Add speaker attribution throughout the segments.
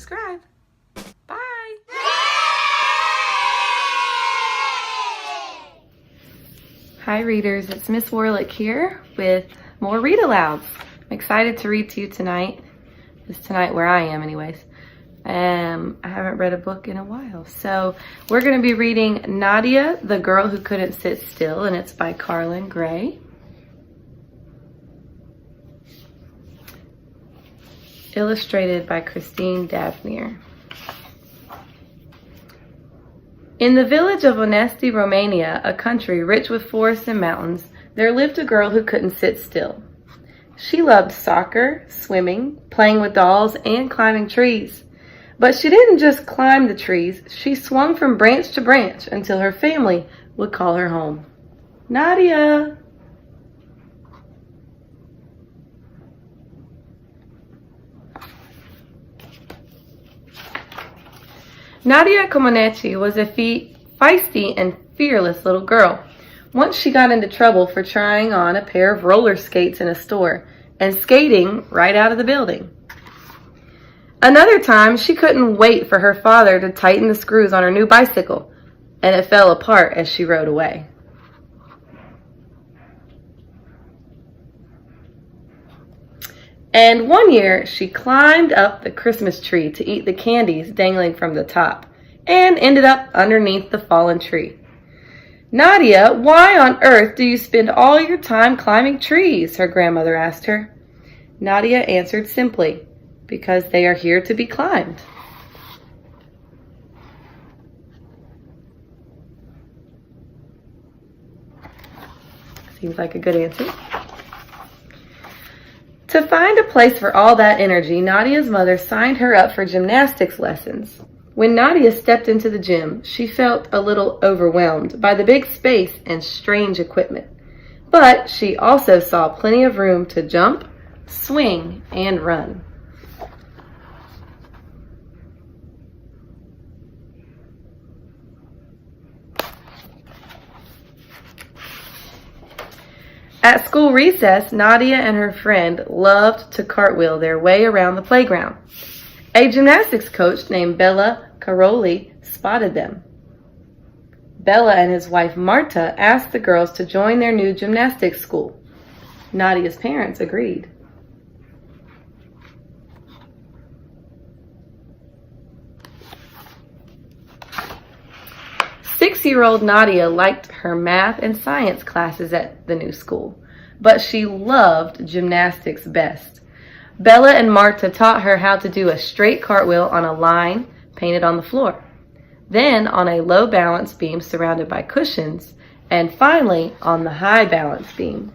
Speaker 1: subscribe. Bye. Hi readers, it's Miss Warlick here with more read alouds. I'm excited to read to you tonight. It's tonight where I am anyways. I haven't read a book in a while. So we're going to be reading Nadia, the Girl Who Couldn't Sit Still, and it's by Carlin Gray. Illustrated by Christine Davnier. In the village of Onesti, Romania, a country rich with forests and mountains, there lived a girl who couldn't sit still. She loved soccer, swimming, playing with dolls, and climbing trees. But she didn't just climb the trees, she swung from branch to branch until her family would call her home. Nadia! Nadia Comaneci was a feisty and fearless little girl. Once she got into trouble for trying on a pair of roller skates in a store and skating right out of the building. Another time, she couldn't wait for her father to tighten the screws on her new bicycle, and it fell apart as she rode away. And one year, she climbed up the Christmas tree to eat the candies dangling from the top, and ended up underneath the fallen tree. Nadia, why on earth do you spend all your time climbing trees? Her grandmother asked her. Nadia answered simply, because they are here to be climbed. Seems like a good answer. To find a place for all that energy, Nadia's mother signed her up for gymnastics lessons. When Nadia stepped into the gym, she felt a little overwhelmed by the big space and strange equipment. But she also saw plenty of room to jump, swing, and run. At school recess, Nadia and her friend loved to cartwheel their way around the playground. A gymnastics coach named Bella Caroli spotted them. Bella and his wife Marta asked the girls to join their new gymnastics school. Nadia's parents agreed. Six-year-old Nadia liked her math and science classes at the new school, but she loved gymnastics best. Bella and Marta taught her how to do a straight cartwheel on a line painted on the floor, then on a low balance beam surrounded by cushions, and finally on the high balance beam.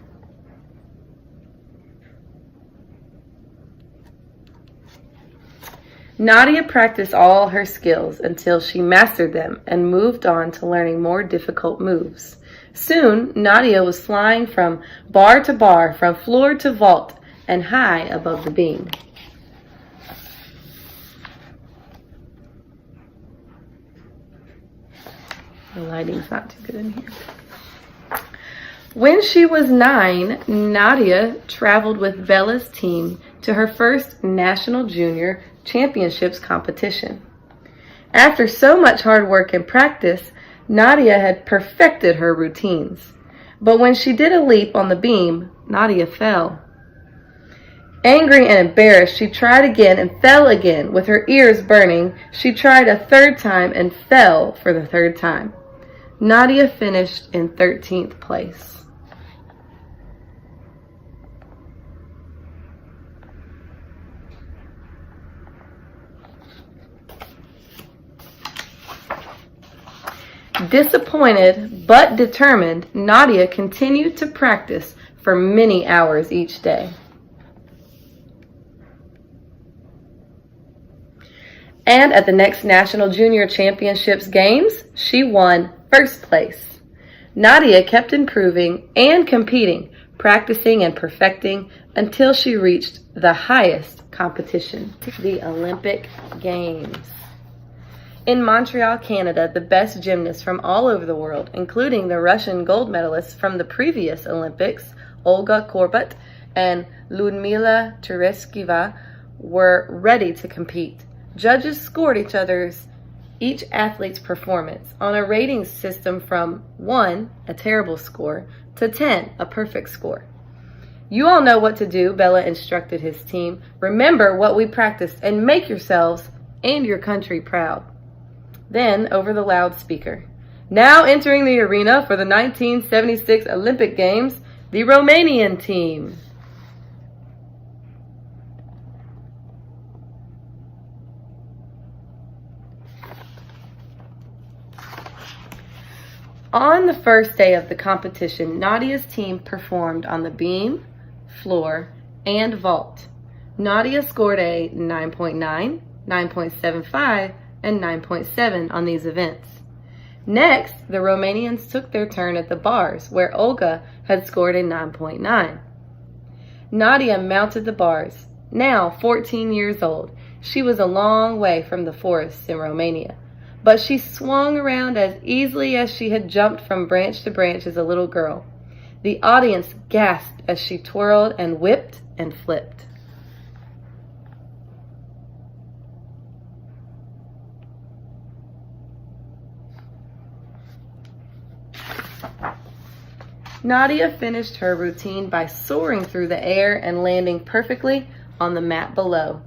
Speaker 1: Nadia practiced all her skills until she mastered them and moved on to learning more difficult moves. Soon, Nadia was flying from bar to bar, from floor to vault, and high above the beam. The lighting's not too good in here. When she was 9, Nadia traveled with Bella's team to her first National Junior Championships competition. After so much hard work and practice, Nadia had perfected her routines. But when she did a leap on the beam, Nadia fell. Angry and embarrassed, she tried again and fell again. With her ears burning, she tried a third time and fell for the third time. Nadia finished in 13th place. Disappointed but determined, Nadia continued to practice for many hours each day. And at the next National Junior Championships Games, she won first place. Nadia kept improving and competing, practicing and perfecting until she reached the highest competition, the Olympic Games. In Montreal, Canada, the best gymnasts from all over the world, including the Russian gold medalists from the previous Olympics, Olga Korbut and Ludmila Tereskeva, were ready to compete. Judges scored each athlete's performance on a rating system from 1, a terrible score, to 10, a perfect score. You all know what to do, Bella instructed his team. Remember what we practiced and make yourselves and your country proud. Then, over the loudspeaker, now entering the arena for the 1976 Olympic Games, the Romanian team. On the first day of the competition, Nadia's team performed on the beam, floor, and vault. Nadia scored a 9.9, 9.75, and 9.7 on these events. Next, the Romanians took their turn at the bars, where Olga had scored a 9.9. Nadia mounted the bars. Now 14 years old, she was a long way from the forests in Romania, but she swung around as easily as she had jumped from branch to branch as a little girl. The audience gasped as she twirled and whipped and flipped. Nadia finished her routine by soaring through the air and landing perfectly on the mat below.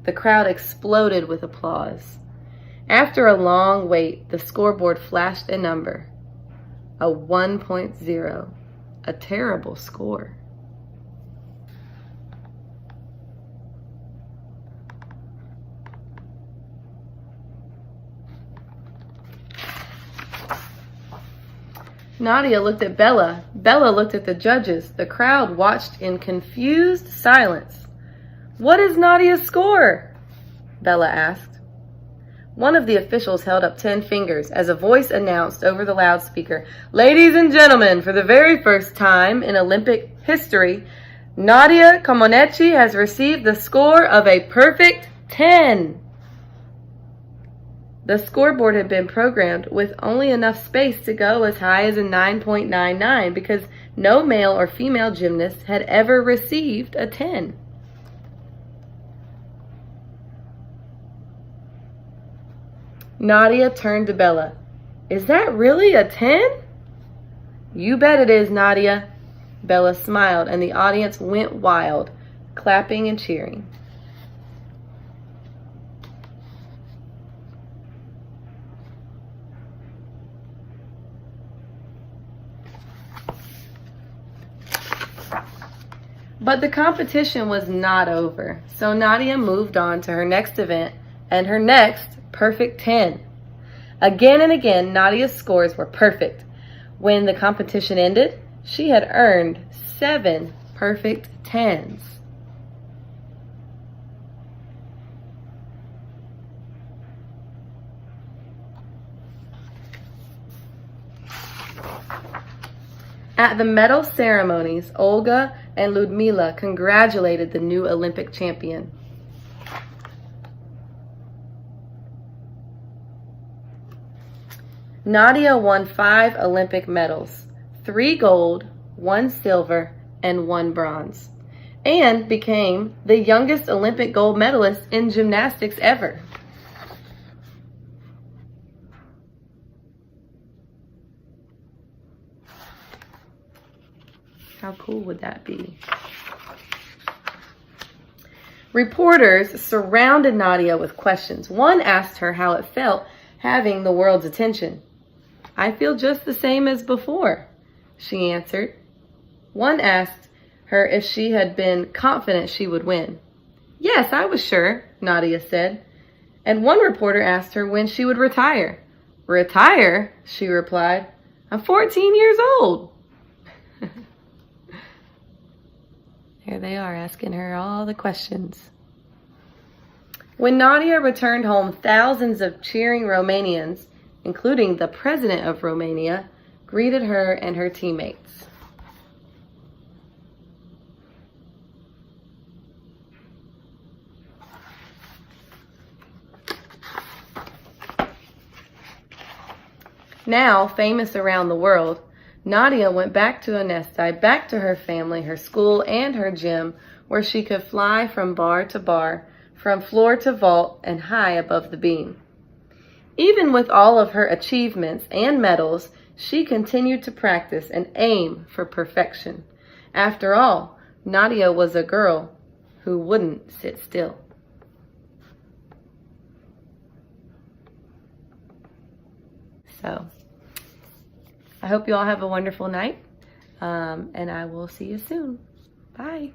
Speaker 1: The crowd exploded with applause. After a long wait, the scoreboard flashed a number, a 1.0, a terrible score. Nadia looked at Bella. Bella looked at the judges. The crowd watched in confused silence. "What is Nadia's score?" Bella asked. One of the officials held up 10 fingers as a voice announced over the loudspeaker, "Ladies and gentlemen, for the very first time in Olympic history, Nadia Comaneci has received the score of a perfect 10. The scoreboard had been programmed with only enough space to go as high as a 9.99 because no male or female gymnast had ever received a 10. Nadia turned to Bella. "Is that really a 10? "You bet it is, Nadia." Bella smiled and the audience went wild, clapping and cheering. But the competition was not over, so Nadia moved on to her next event and her next perfect 10. Again and again, Nadia's scores were perfect. When the competition ended, she had earned 7 perfect 10s. At the medal ceremonies, Olga and Ludmila congratulated the new Olympic champion. Nadia won 5 Olympic medals, 3 gold, 1 silver, and 1 bronze, and became the youngest Olympic gold medalist in gymnastics ever. How cool would that be? Reporters surrounded Nadia with questions. One asked her how it felt having the world's attention. "I feel just the same as before," she answered. One asked her if she had been confident she would win. "Yes, I was sure," Nadia said. And one reporter asked her when she would retire. "Retire?" she replied. "I'm 14 years old." There they are, asking her all the questions. When Nadia returned home, thousands of cheering Romanians, including the president of Romania, greeted her and her teammates. Now famous around the world, Nadia went back to Anesti, back to her family, her school, and her gym, where she could fly from bar to bar, from floor to vault and high above the beam. Even with all of her achievements and medals, she continued to practice and aim for perfection. After all, Nadia was a girl who wouldn't sit still. So, I hope you all have a wonderful night, and I will see you soon. Bye.